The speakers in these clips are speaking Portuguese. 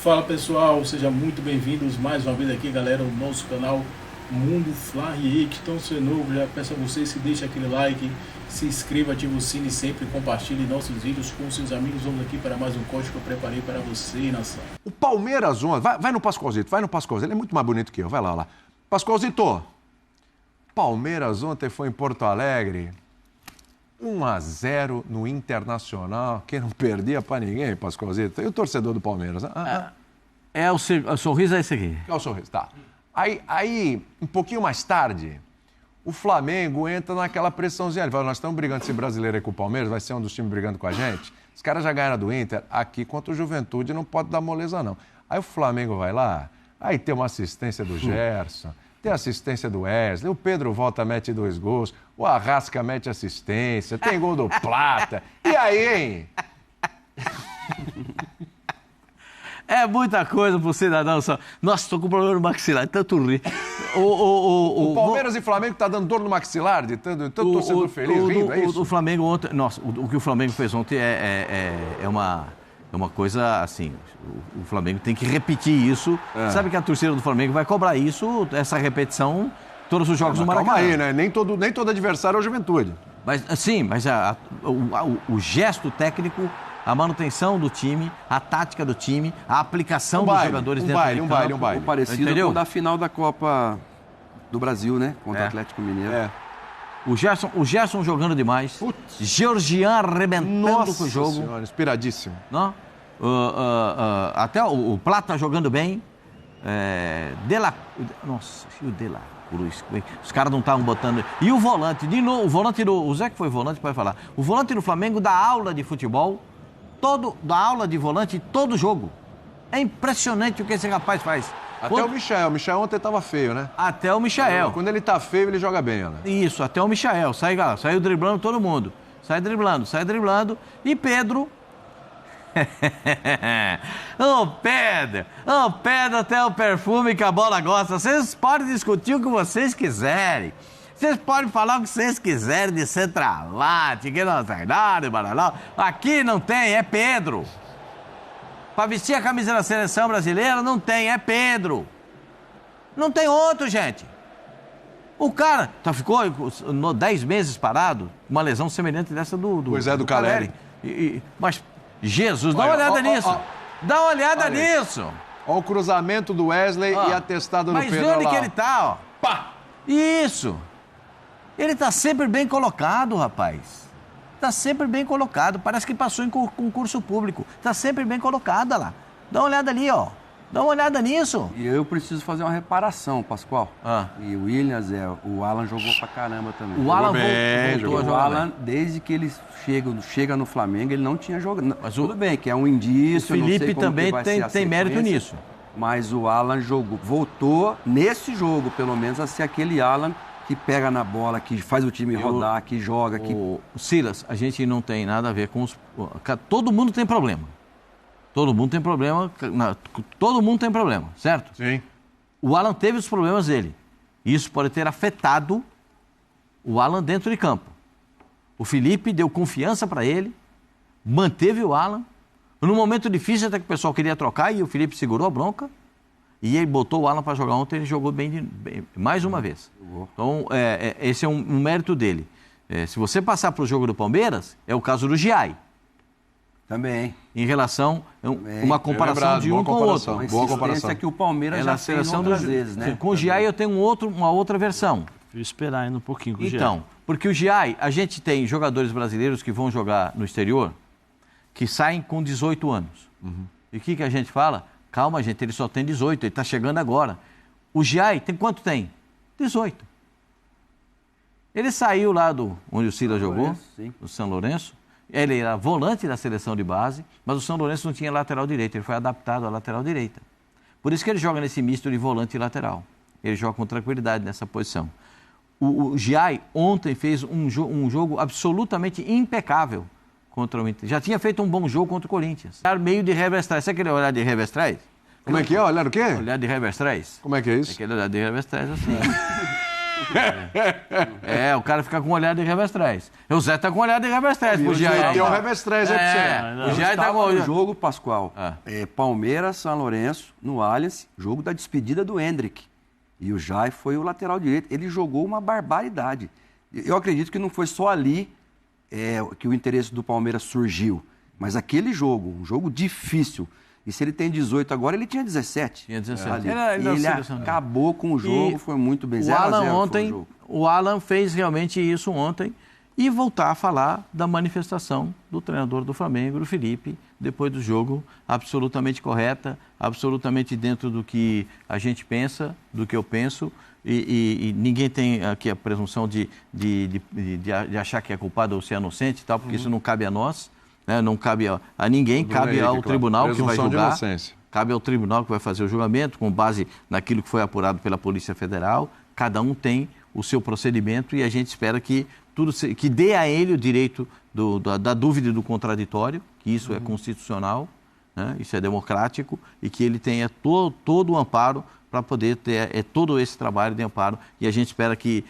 Fala pessoal, sejam muito bem-vindos mais uma vez aqui, galera, no nosso canal Mundo Fly. Então, se é novo, já peço a vocês que deixem aquele like, se inscreva, ative o sino e sempre compartilhe nossos vídeos com seus amigos. Vamos aqui para mais um corte que eu preparei para você, nação. O Palmeiras ontem, vai no Pascoalzito, ele é muito mais bonito que eu, vai lá. Pascoalzito, Palmeiras ontem foi em Porto Alegre, 1-0 no Internacional, que não perdia pra ninguém, Pascoalzito. E o torcedor do Palmeiras? O sorriso é esse aqui. É o sorriso, tá. Aí, um pouquinho mais tarde, o Flamengo entra naquela pressãozinha. Ele fala, nós estamos brigando esse brasileiro aí com o Palmeiras, vai ser um dos times brigando com a gente. Os caras já ganharam do Inter, aqui contra o Juventude não pode dar moleza não. Aí o Flamengo vai lá, aí tem uma assistência do Gerson, tem assistência do Wesley, o Pedro volta, mete 2 gols, o Arrasca mete assistência, tem gol do Plata. E aí, hein? É muita coisa pro cidadão só. Nossa, tô com problema no maxilar, tanto rir. O Palmeiras e Flamengo tá dando dor no maxilar, de tanto torcedor feliz, rindo, é isso? O Flamengo ontem... Nossa, o que o Flamengo fez ontem é uma coisa assim... O Flamengo tem que repetir isso. Sabe que a torcida do Flamengo vai cobrar isso, essa repetição, todos os jogos do Maracanã. Calma aí, né? Nem todo adversário é o Juventude. Mas, sim, mas o gesto técnico, a manutenção do time, a tática do time, a aplicação dos jogadores dentro do campo. Um baile parecido com o da final da Copa do Brasil, né? Contra o Atlético Mineiro. O Gerson jogando demais. Georgian arrebentando com o jogo. Nossa Senhora, inspiradíssimo. Não? Até o Plata jogando bem. Nossa, o De La Cruz. Os caras não estavam botando. E o volante, de novo, o Zé que foi volante, pode falar. O volante do Flamengo dá aula de futebol, dá aula de volante todo jogo. É impressionante o que esse rapaz faz. O Michael ontem estava feio, né? Até o Michael. Quando ele tá feio, ele joga bem, né? Isso, até o Michael. Saiu driblando todo mundo. Sai driblando. E Pedro... Ô Pedro, até o perfume que a bola gosta. Vocês podem discutir o que vocês quiserem. Vocês podem falar o que vocês quiserem de centralate, que não sai nada, baralhão. Aqui não tem, é Pedro. Pra vestir a camisa da seleção brasileira, não tem, é Pedro. Não tem outro, gente. O cara ficou 10 meses parado, uma lesão semelhante dessa do Caleri. Mas, Jesus, dá uma olhada nisso. Dá uma olhada nisso. Olha o cruzamento do Wesley e a testada do Pedro. Mas vê onde que ele tá, ó. Pá! Isso. Ele tá sempre bem colocado, rapaz. Tá sempre bem colocado. Parece que passou em concurso público. Tá sempre bem colocado, olha lá. Dá uma olhada ali, ó. Dá uma olhada nisso. E eu preciso fazer uma reparação, Pascoal. E o Williams, o Alan jogou pra caramba também. O Alan voltou a jogar. O Alan, desde que ele chega no Flamengo, ele não tinha jogado. Mas tudo bem, que é um indício. O Felipe também tem mérito nisso. Mas o Alan voltou nesse jogo, pelo menos, a ser aquele Alan que pega na bola, que faz o time rodar, que joga. Silas, a gente não tem nada a ver com os... Todo mundo tem problema. Todo mundo tem problema, certo? Sim. O Alan teve os problemas dele. Isso pode ter afetado o Alan dentro de campo. O Felipe deu confiança para ele, manteve o Alan. Num momento difícil, até que o pessoal queria trocar, e o Felipe segurou a bronca. E ele botou o Alan para jogar ontem, ele jogou bem mais uma vez. Então, esse é um mérito dele. Se você passar para o jogo do Palmeiras, é o caso do Giai. Também. Em relação a uma comparação de um com o outro. Boa comparação. Que o Palmeiras já fez outras vezes, né? Com o Giai eu tenho uma outra versão. Vou esperar ainda um pouquinho com o Giai. Então, porque o Giai, a gente tem jogadores brasileiros que vão jogar no exterior, que saem com 18 anos. E o que a gente fala? Calma, gente, ele só tem 18, ele está chegando agora. O Giai tem quanto tem? 18. Ele saiu lá onde o Silas jogou, do São Lourenço. Ele era volante da seleção de base, mas o São Lourenço não tinha lateral direito, ele foi adaptado à lateral direita. Por isso que ele joga nesse misto de volante e lateral. Ele joga com tranquilidade nessa posição. O Giai ontem fez um jogo absolutamente impecável contra o Inter. Já tinha feito um bom jogo contra o Corinthians. Meio de revés atrás. Sabe aquele olhar de revés atrás? Como é que é? Olhar o quê? Olhar de revés atrás. Como é que é isso? Aquele olhar de revés atrás, assim. O cara fica com um olhar de Revestrez. O Zé tá com um olhar de Revestrez. Tem um Revestrez aí pra você. O Jair tá com o jogo, Pascoal. Palmeiras, São Lourenço, no Allianz, jogo da despedida do Hendrick. E o Jair foi o lateral direito. Ele jogou uma barbaridade. Eu acredito que não foi só ali que o interesse do Palmeiras surgiu. Mas aquele jogo, um jogo difícil. E se ele tem 18 agora, ele tinha 17. Tinha 17. Ele acabou com o jogo, foi muito bem. O Alan fez realmente isso ontem. E voltar a falar da manifestação do treinador do Flamengo, do Felipe, depois do jogo, absolutamente correta, absolutamente dentro do que a gente pensa, do que eu penso, e ninguém tem aqui a presunção de achar que é culpado ou ser inocente e tal, porque isso não cabe a nós, né? Não cabe a ninguém, cabe ao tribunal que vai julgar, cabe ao tribunal que vai fazer o julgamento com base naquilo que foi apurado pela Polícia Federal. Cada um tem o seu procedimento e a gente espera que que dê a ele o direito da dúvida e do contraditório, que isso é constitucional, né? Isso é democrático, e que ele tenha todo o amparo para poder ter todo esse trabalho de amparo. E a gente espera que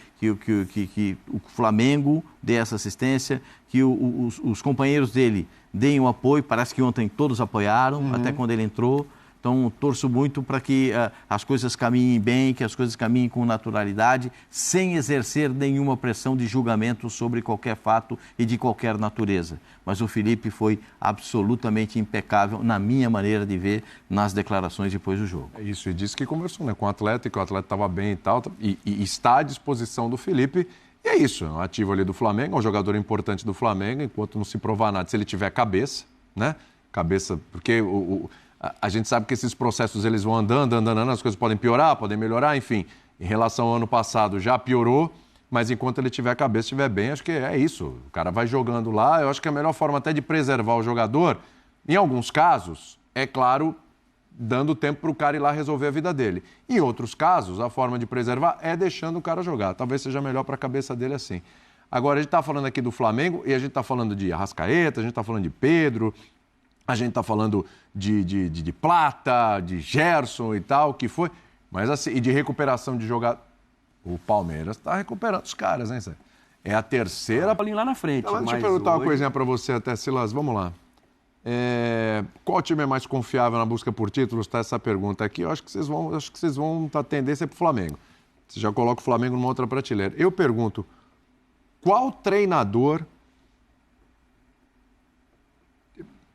o Flamengo dê essa assistência, que os companheiros dele deem o apoio. Parece que ontem todos apoiaram, até quando ele entrou. Então, torço muito para que as coisas caminhem bem, que as coisas caminhem com naturalidade, sem exercer nenhuma pressão de julgamento sobre qualquer fato e de qualquer natureza. Mas o Felipe foi absolutamente impecável, na minha maneira de ver, nas declarações depois do jogo. É isso, e disse que conversou, né, com o atleta, e que o atleta estava bem e tal, e está à disposição do Felipe. E é isso, é um ativo ali do Flamengo, é um jogador importante do Flamengo, enquanto não se provar nada. Se ele tiver cabeça, né? Cabeça, porque a gente sabe que esses processos eles vão andando, as coisas podem piorar, podem melhorar, enfim. Em relação ao ano passado já piorou, mas enquanto ele tiver cabeça, estiver bem, acho que é isso. O cara vai jogando lá, eu acho que a melhor forma até de preservar o jogador, em alguns casos, é claro, dando tempo para o cara ir lá resolver a vida dele. Em outros casos, a forma de preservar é deixando o cara jogar. Talvez seja melhor para a cabeça dele assim. Agora, a gente está falando aqui do Flamengo e a gente está falando de Arrascaeta, a gente está falando de Pedro, a gente está falando de Plata, de Gerson e tal, que foi. Mas assim, e de recuperação de jogador. O Palmeiras está recuperando os caras, hein, Zé? É a terceira. Lá na frente. Então, deixa eu perguntar uma coisinha para você até, Silas. Vamos lá. Qual time é mais confiável na busca por títulos? Tá essa pergunta aqui. Eu acho que vocês vão a tendência para o Flamengo. Você já coloca o Flamengo numa outra prateleira. Eu pergunto, qual treinador...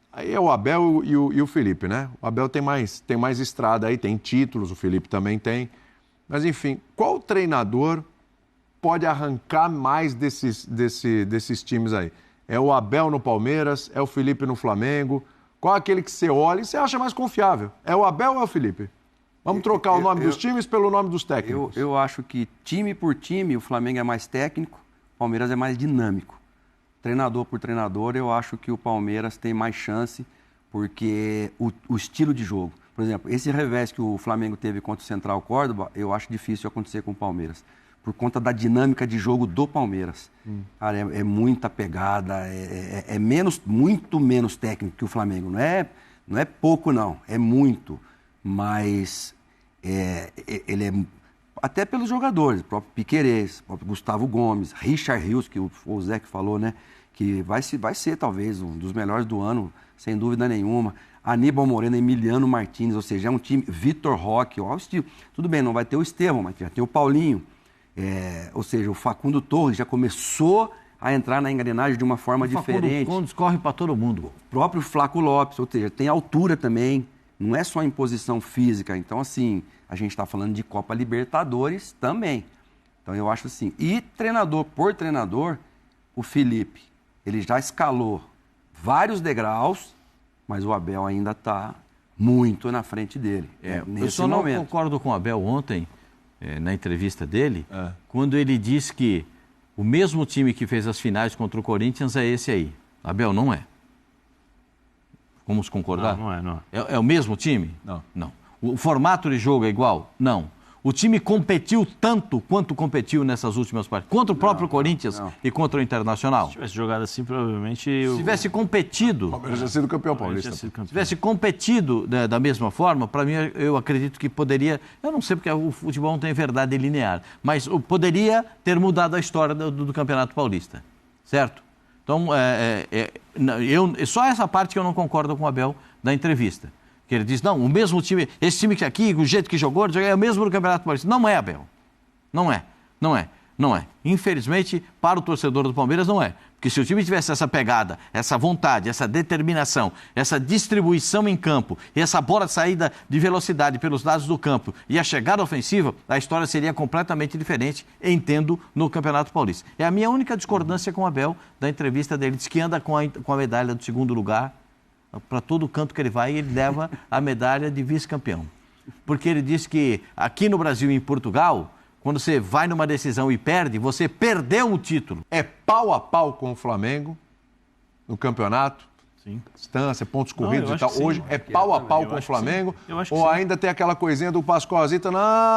Aí é o Abel e o Felipe, né? O Abel tem mais estrada aí, tem títulos, o Felipe também tem. Mas, enfim, qual treinador pode arrancar mais desses times aí? É o Abel no Palmeiras? É o Felipe no Flamengo? Qual é aquele que você olha e você acha mais confiável? É o Abel ou é o Felipe? Vamos trocar o nome dos times pelo nome dos técnicos. Eu acho que time por time, o Flamengo é mais técnico, o Palmeiras é mais dinâmico. Treinador por treinador, eu acho que o Palmeiras tem mais chance, porque o estilo de jogo. Por exemplo, esse revés que o Flamengo teve contra o Central Córdoba, eu acho difícil acontecer com o Palmeiras, por conta da dinâmica de jogo do Palmeiras. Cara, é muita pegada, muito menos técnico que o Flamengo. Não é pouco, não, é muito. Mas ele é... Até pelos jogadores, o próprio Piquerez, o próprio Gustavo Gomes, Richard Rios, que o Zé que falou, né? Que vai ser talvez um dos melhores do ano, sem dúvida nenhuma. Aníbal Moreno, Emiliano Martins, ou seja, é um time... Vitor Roque, olha o estilo. Tudo bem, não vai ter o Estevão, mas já tem o Paulinho. Ou seja, o Facundo Torres já começou a entrar na engrenagem de uma forma diferente. O Facundo corre para todo mundo. O próprio Flaco Lopes, ou seja, tem altura também. Não é só imposição física. Então, assim, a gente está falando de Copa Libertadores também. Então, eu acho assim. E treinador por treinador, o Felipe, ele já escalou vários degraus, mas o Abel ainda está muito na frente dele. Eu só não concordo com o Abel ontem, na entrevista dele, quando ele disse que o mesmo time que fez as finais contra o Corinthians é esse aí. Abel, não é. Vamos concordar? Não é. É o mesmo time? Não. O formato de jogo é igual? Não. O time competiu tanto quanto competiu nessas últimas partidas. Contra o próprio Corinthians e contra o Internacional. Se tivesse jogado assim, provavelmente... Se tivesse competido... O Palmeiras já sido campeão paulista. Se tivesse competido da mesma forma, para mim, eu acredito que poderia... Eu não sei porque o futebol não tem verdade linear, mas poderia ter mudado a história do Campeonato Paulista. Certo? Então, só essa parte que eu não concordo com o Abel da entrevista. Que ele diz, não, o mesmo time, esse time que aqui, o jeito que jogou, é o mesmo do Campeonato Paulista. Não é, Abel. Não é. Infelizmente, para o torcedor do Palmeiras, não é. Porque se o time tivesse essa pegada, essa vontade, essa determinação, essa distribuição em campo, e essa bola de saída de velocidade pelos lados do campo e a chegada ofensiva, a história seria completamente diferente, entendo, no Campeonato Paulista. É a minha única discordância com o Abel da entrevista dele. Diz que anda com a medalha do segundo lugar. Para todo canto que ele vai, ele leva a medalha de vice-campeão. Porque ele diz que aqui no Brasil e em Portugal, quando você vai numa decisão e perde, você perdeu o título. É pau a pau com o Flamengo no campeonato? Sim. Distância, pontos corridos e tal. Sim. Hoje é pau a pau com o Flamengo? Ou ainda tem aquela coisinha do Pascoalzito,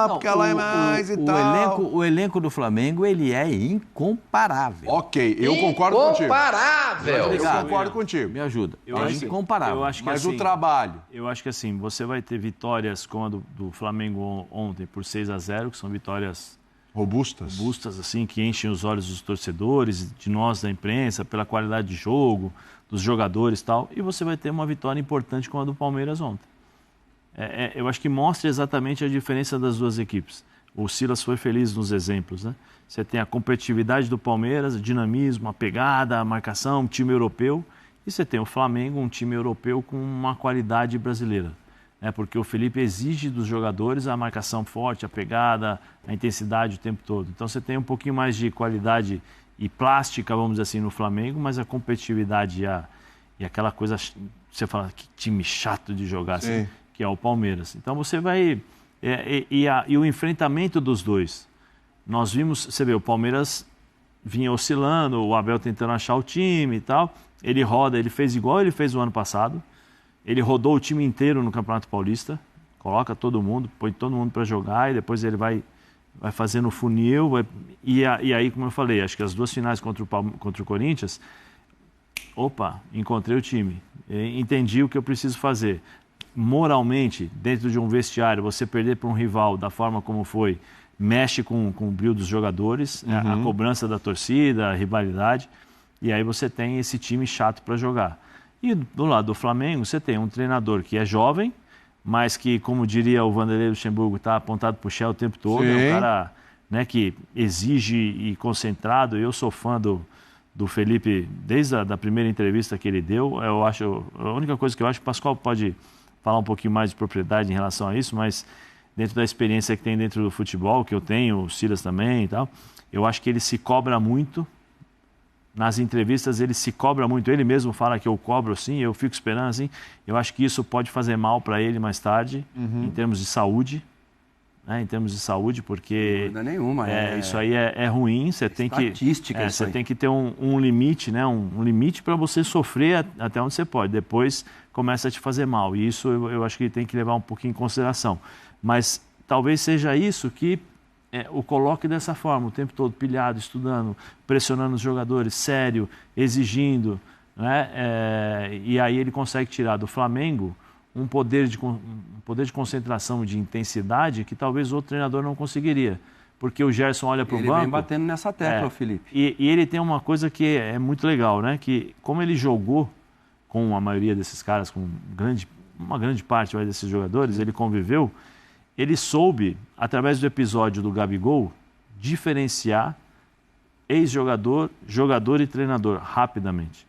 porque lá é mais e tal. O elenco do Flamengo, ele é incomparável. Ok, eu concordo contigo. Incomparável! Eu concordo contigo. Me ajuda. É Incomparável. Eu acho que Mas assim, o trabalho... Eu acho que assim, você vai ter vitórias como a do Flamengo ontem por 6-0, que são vitórias robustas, assim, que enchem os olhos dos torcedores, de nós da imprensa, pela qualidade de jogo, dos jogadores e tal. E você vai ter uma vitória importante como a do Palmeiras ontem. Eu acho que mostra exatamente a diferença das duas equipes. O Silas foi feliz nos exemplos, né? Você tem a competitividade do Palmeiras, o dinamismo, a pegada, a marcação, um time europeu. E você tem o Flamengo, um time europeu com uma qualidade brasileira. Porque o Felipe exige dos jogadores a marcação forte, a pegada, a intensidade o tempo todo. Então você tem um pouquinho mais de qualidade e plástica, vamos dizer assim, no Flamengo, mas a competitividade e aquela coisa, você fala, que time chato de jogar, assim, que é o Palmeiras. Então você vai... E o enfrentamento dos dois. Nós vimos, você vê, o Palmeiras vinha oscilando, o Abel tentando achar o time e tal. Ele roda, ele fez igual ele fez o ano passado. Ele rodou o time inteiro no Campeonato Paulista, coloca todo mundo, põe todo mundo para jogar e depois ele vai fazendo o funil. E aí, como eu falei, acho que as duas finais contra o Corinthians, encontrei o time, entendi o que eu preciso fazer. Moralmente, dentro de um vestiário, você perder para um rival da forma como foi, mexe com o brilho dos jogadores, a cobrança da torcida, a rivalidade, e aí você tem esse time chato para jogar. E do lado do Flamengo, você tem um treinador que é jovem, mas que, como diria o Vanderlei Luxemburgo, está apontado para o Shell o tempo todo. Sim. É um cara, né, que exige e concentrado. Eu sou fã do Felipe desde a primeira entrevista que ele deu. Eu acho, a única coisa que eu acho, o Pascoal pode falar um pouquinho mais de propriedade em relação a isso, mas dentro da experiência que tem dentro do futebol, que eu tenho, o Silas também e tal, eu acho que ele se cobra muito. Nas entrevistas ele se cobra muito, ele mesmo fala que eu cobro assim, eu fico esperando assim. Eu acho que isso pode fazer mal para ele mais tarde, em termos de saúde, né? Em termos de saúde, porque não é nenhuma, isso aí é ruim. Você tem que você tem que ter um limite, né? Um limite para você sofrer até onde você pode. Depois começa a te fazer mal. E isso eu acho que tem que levar um pouquinho em consideração. Mas talvez seja isso que o coloque dessa forma, o tempo todo pilhado, estudando, pressionando os jogadores, sério, exigindo, né? E aí ele consegue tirar do Flamengo um poder de concentração, de intensidade que talvez outro treinador não conseguiria. Porque o Gerson olha para o banco... Ele vem batendo nessa tecla, Felipe. E ele tem uma coisa que é muito legal, né? Que como ele jogou com a maioria desses caras, com uma grande parte desses jogadores, ele conviveu... Ele soube, através do episódio do Gabigol, diferenciar ex-jogador, jogador e treinador rapidamente.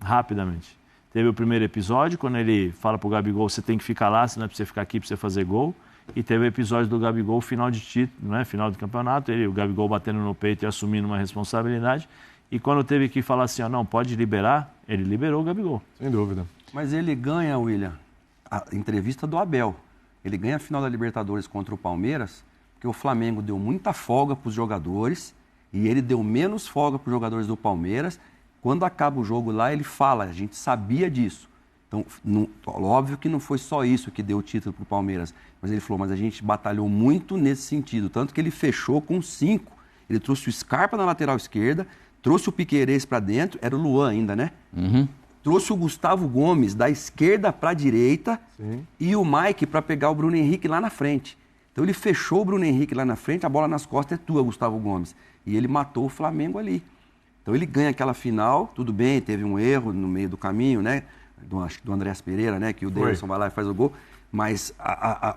Rapidamente. Teve o primeiro episódio, quando ele fala para o Gabigol, você tem que ficar lá, senão é para você ficar aqui para você fazer gol. E teve o episódio do Gabigol, final de título, né? Final do campeonato, o Gabigol batendo no peito e assumindo uma responsabilidade. E quando teve que falar assim, não, pode liberar, ele liberou o Gabigol. Sem dúvida. Mas ele ganha, William, a entrevista do Abel. Ele ganha a final da Libertadores contra o Palmeiras, porque o Flamengo deu muita folga para os jogadores e ele deu menos folga para os jogadores do Palmeiras. Quando acaba o jogo lá, ele fala, a gente sabia disso. Então, óbvio que não foi só isso que deu o título para o Palmeiras, mas ele falou, mas a gente batalhou muito nesse sentido, tanto que ele fechou com 5. Ele trouxe o Scarpa na lateral esquerda, trouxe o Piquerez para dentro, era o Luan ainda, né? Trouxe o Gustavo Gomes da esquerda para a direita. Sim. E o Mike para pegar o Bruno Henrique lá na frente. Então ele fechou o Bruno Henrique lá na frente, a bola nas costas é tua, Gustavo Gomes. E ele matou o Flamengo ali. Então ele ganha aquela final, tudo bem, teve um erro no meio do caminho, né? Do Andrés Pereira, né? Que o Davidson vai lá e faz o gol. Mas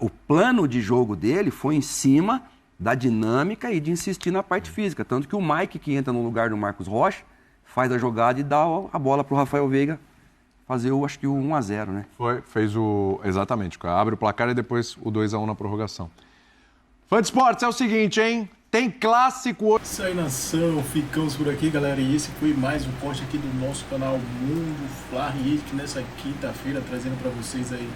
o plano de jogo dele foi em cima da dinâmica e de insistir na parte física. Tanto que o Mike, que entra no lugar do Marcos Rocha, faz a jogada e dá a bola para o Rafael Veiga fazer, acho que o 1-0, né? Fez o... Exatamente. Abre o placar e depois o 2-1 na prorrogação. Fã de esportes, é o seguinte, hein? Tem clássico hoje. Isso aí, nação. Ficamos por aqui, galera. E esse foi mais um corte aqui do nosso canal Mundo Fla Henrique, nessa quinta-feira, trazendo para vocês aí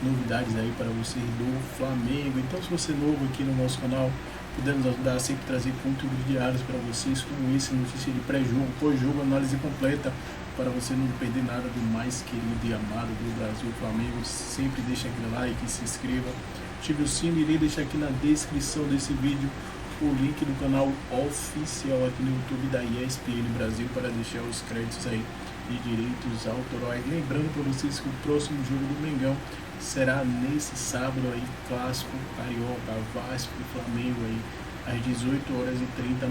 novidades aí para você do Flamengo. Então, se você é novo aqui no nosso canal, podemos ajudar a sempre trazer conteúdos diários para vocês, como esse, notícia de pré-jogo, pós-jogo, análise completa, para você não perder nada do mais querido e amado do Brasil, Flamengo. Sempre deixa aquele like, se inscreva, ative o sino. Irei deixar aqui na descrição desse vídeo o link do canal oficial aqui no YouTube da ESPN Brasil para deixar os créditos aí de direitos autorais. Lembrando para vocês que o próximo jogo do Mengão será nesse sábado aí, clássico carioca, Vasco e Flamengo aí, às 18h30 da